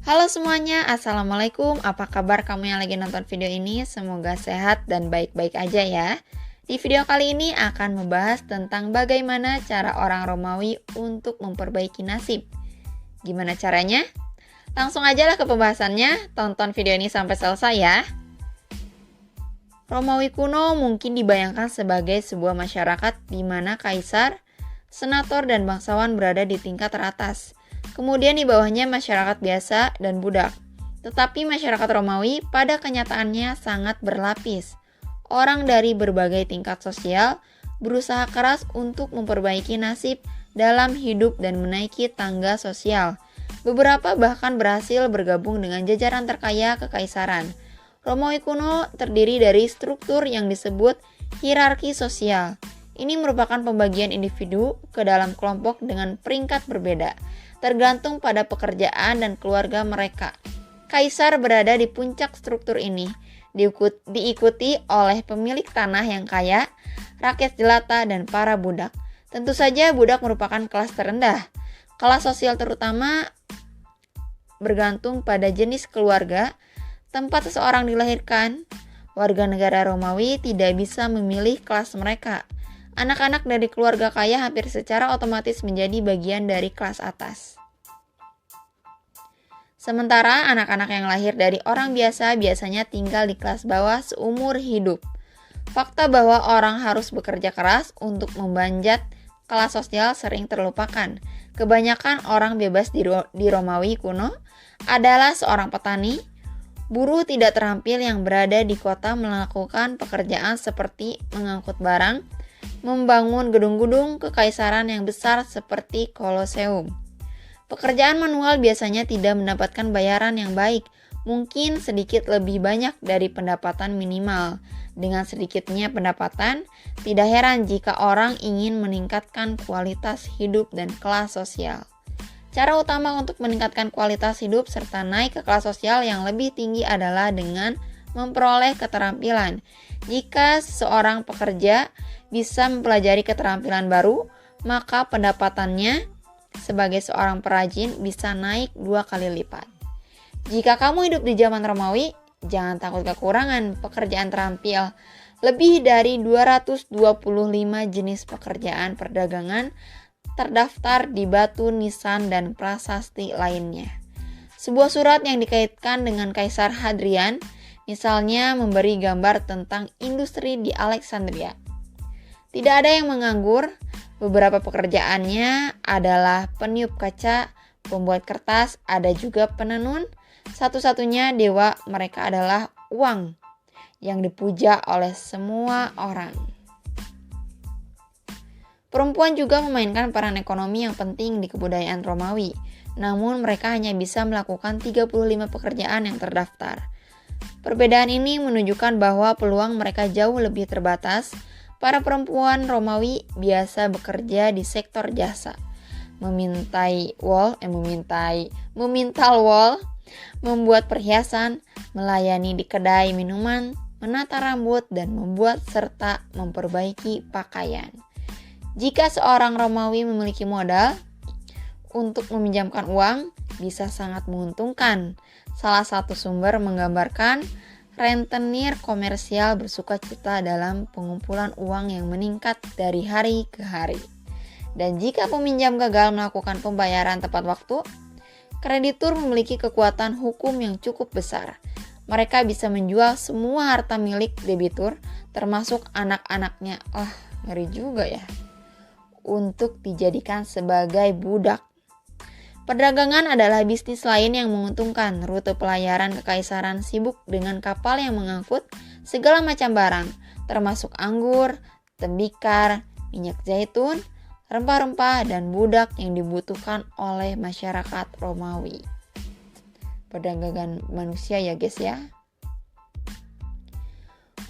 Halo semuanya, Assalamualaikum. Apa kabar kamu yang lagi nonton video ini? Semoga sehat dan baik-baik aja ya. Di video kali ini akan membahas tentang bagaimana cara orang Romawi untuk memperbaiki nasib. Gimana caranya? Langsung aja lah ke pembahasannya, tonton video ini sampai selesai ya. Romawi kuno mungkin dibayangkan sebagai sebuah masyarakat di mana kaisar, senator, dan bangsawan berada di tingkat teratas. Kemudian di bawahnya masyarakat biasa dan budak. Tetapi masyarakat Romawi pada kenyataannya sangat berlapis. Orang dari berbagai tingkat sosial berusaha keras untuk memperbaiki nasib dalam hidup dan menaiki tangga sosial. Beberapa bahkan berhasil bergabung dengan jajaran terkaya kekaisaran. Romawi kuno terdiri dari struktur yang disebut hierarki sosial. Ini merupakan pembagian individu ke dalam kelompok dengan peringkat berbeda, tergantung pada pekerjaan dan keluarga mereka. Kaisar berada di puncak struktur ini, diikuti oleh pemilik tanah yang kaya, rakyat jelata, dan para budak. Tentu saja budak merupakan kelas terendah. Kelas sosial terutama bergantung pada jenis keluarga, tempat seseorang dilahirkan. Warga negara Romawi tidak bisa memilih kelas mereka. Anak-anak dari keluarga kaya hampir secara otomatis menjadi bagian dari kelas atas. Sementara anak-anak yang lahir dari orang biasa biasanya tinggal di kelas bawah seumur hidup. Fakta bahwa orang harus bekerja keras untuk memanjat kelas sosial sering terlupakan. Kebanyakan orang bebas di Romawi kuno adalah seorang petani, buruh tidak terampil yang berada di kota melakukan pekerjaan seperti mengangkut barang, membangun gedung-gedung kekaisaran yang besar seperti Koloseum. Pekerjaan manual biasanya tidak mendapatkan bayaran yang baik, mungkin sedikit lebih banyak dari pendapatan minimal. Dengan sedikitnya pendapatan, tidak heran jika orang ingin meningkatkan kualitas hidup dan kelas sosial. Cara utama untuk meningkatkan kualitas hidup serta naik ke kelas sosial yang lebih tinggi adalah dengan memperoleh keterampilan. Jika seorang pekerja bisa mempelajari keterampilan baru, maka pendapatannya sebagai seorang perajin bisa naik 2 kali lipat. Jika kamu hidup di zaman Romawi, jangan takut kekurangan pekerjaan terampil. Lebih dari 225 jenis pekerjaan perdagangan terdaftar di batu nisan dan prasasti lainnya. Sebuah surat yang dikaitkan dengan Kaisar Hadrian, misalnya memberi gambar tentang industri di Alexandria. Tidak ada yang menganggur. Beberapa pekerjaannya adalah peniup kaca, pembuat kertas, ada juga penenun. Satu-satunya dewa mereka adalah uang yang dipuja oleh semua orang. Perempuan juga memainkan peran ekonomi yang penting di kebudayaan Romawi. Namun mereka hanya bisa melakukan 35 pekerjaan yang terdaftar. Perbedaan ini menunjukkan bahwa peluang mereka jauh lebih terbatas. Para perempuan Romawi biasa bekerja di sektor jasa, memintal wol, membuat perhiasan, melayani di kedai minuman, menata rambut, dan membuat serta memperbaiki pakaian. Jika seorang Romawi memiliki modal untuk meminjamkan uang, bisa sangat menguntungkan. Salah satu sumber menggambarkan rentenir komersial bersuka cita dalam pengumpulan uang yang meningkat dari hari ke hari. Dan jika peminjam gagal melakukan pembayaran tepat waktu, kreditur memiliki kekuatan hukum yang cukup besar. Mereka bisa menjual semua harta milik debitur, termasuk anak-anaknya. Ngeri juga ya. Untuk dijadikan sebagai budak. Perdagangan adalah bisnis lain yang menguntungkan. Rute pelayaran kekaisaran sibuk dengan kapal yang mengangkut segala macam barang, termasuk anggur, tembikar, minyak zaitun, rempah-rempah, dan budak yang dibutuhkan oleh masyarakat Romawi. Perdagangan manusia ya guys ya.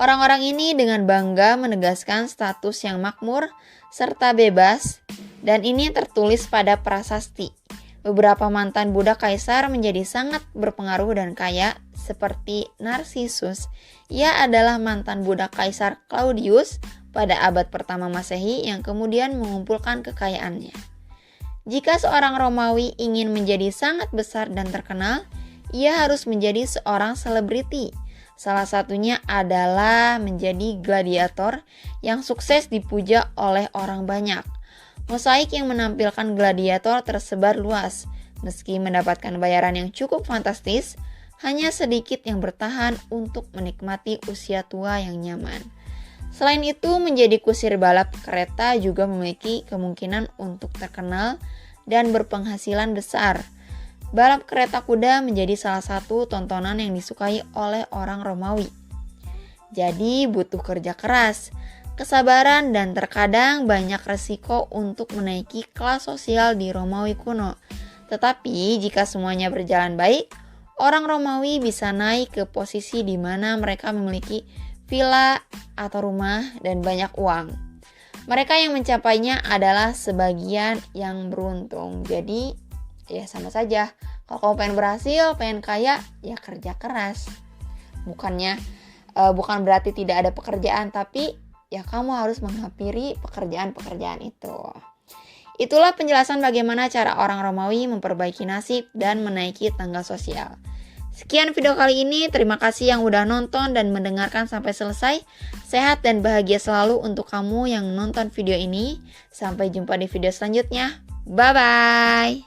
Orang-orang ini dengan bangga menegaskan status yang makmur serta bebas, dan ini tertulis pada prasasti. Beberapa mantan budak kaisar menjadi sangat berpengaruh dan kaya, seperti Narsisus. Ia adalah mantan budak kaisar Claudius pada abad pertama Masehi yang kemudian mengumpulkan kekayaannya. Jika seorang Romawi ingin menjadi sangat besar dan terkenal, ia harus menjadi seorang selebriti. Salah satunya adalah menjadi gladiator yang sukses dipuja oleh orang banyak. Mosaik yang menampilkan gladiator tersebar luas. Meski mendapatkan bayaran yang cukup fantastis, hanya sedikit yang bertahan untuk menikmati usia tua yang nyaman. Selain itu, menjadi kusir balap kereta juga memiliki kemungkinan untuk terkenal dan berpenghasilan besar. Balap kereta kuda menjadi salah satu tontonan yang disukai oleh orang Romawi. Jadi butuh kerja keras, kesabaran, dan terkadang banyak resiko untuk menaiki kelas sosial di Romawi kuno. Tetapi jika semuanya berjalan baik, orang Romawi bisa naik ke posisi di mana mereka memiliki villa atau rumah dan banyak uang. Mereka yang mencapainya adalah sebagian yang beruntung. Jadi ya sama saja. Kalau kamu pengen berhasil, pengen kaya, ya kerja keras. Bukan berarti tidak ada pekerjaan, tapi ya kamu harus menghampiri pekerjaan-pekerjaan itu. Itulah penjelasan bagaimana cara orang Romawi memperbaiki nasib dan menaiki tangga sosial. Sekian video kali ini, terima kasih yang udah nonton dan mendengarkan sampai selesai. Sehat dan bahagia selalu untuk kamu yang nonton video ini. Sampai jumpa di video selanjutnya. Bye-bye.